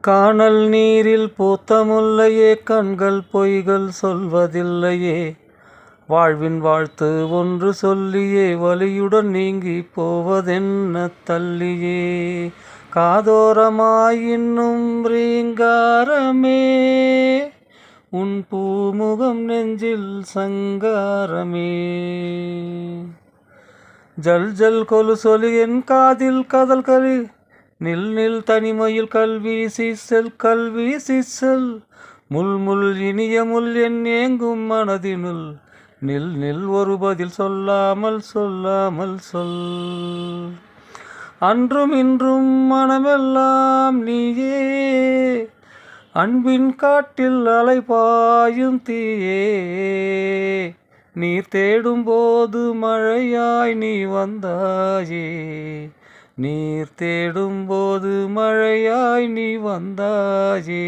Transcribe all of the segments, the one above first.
கானல் நீரில் பூத்த முல்லையே, கண்கள் பொய்கள் சொல்வதில்லையே, வாழ்வின் வாழ்த்து ஒன்று சொல்லியே, வலியுடன் நீங்கி போவதென்ன தள்ளியே. காதோரமாய் இன்னும் ரீங்காரமே, உன் பூமுகம் நெஞ்சில் சங்காரமே. ஜல் ஜல் கொலு சொலி என் காதில் கதல் கலி, நில் நில் தனிமையில் கல்வீசி செல், முள் முள் இனிய முள் என் ஏங்கும் மனதினுள், நில் நில் ஒரு பதில் சொல்லாமல் சொல். அன்றும் இன்றும் மனமெல்லாம் நீயே, அன்பின் காட்டில் அலைபாயும் தீயே. நீர் தேடும் போது மழையாய் நீ வந்தாயே, நீர் தேடும் போது மழையாய் நீ வந்தாயே.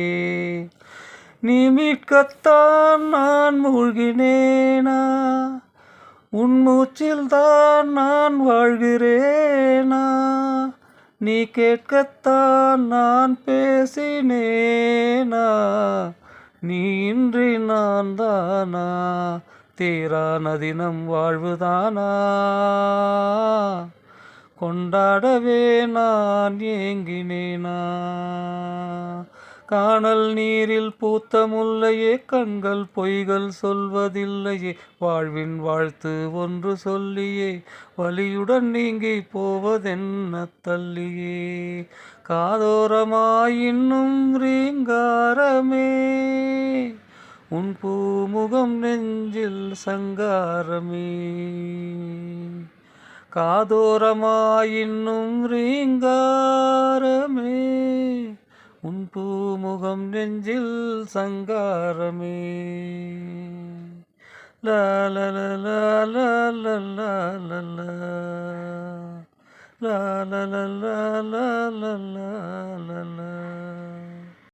நீ மீட்கத்தான் நான் மூழ்கினேனா, உன் மூச்சில் தான் நான் வாழ்கிறேனா. நீ கேட்கத்தான் நான் பேசினேனா, நீ இன்றி நான் தானா. தீரான தினம் வாழ்வுதானா, கொண்டாடவே நான் ஏங்கினேனா. கானல் நீரில் பூத்த முல்லையே, கண்கள் பொய்கள் சொல்வதில்லையே, வாழ்வின் வாழ்த்து ஒன்று சொல்லியே, வலியுடன் நீங்கி போவதென்ன தள்ளியே. காதோரமாய் இன்னும் ரீங்காரமே, உன் பூமுகம் நெஞ்சில் சங்காரமே. காதோரமாய் இன்னும் ரீங்காரமே, உன் பூமுகம் நெஞ்சில் சங்காரமே. லா லா லா லா லா லா லா லா லா லா லா லா லா லா லா லா.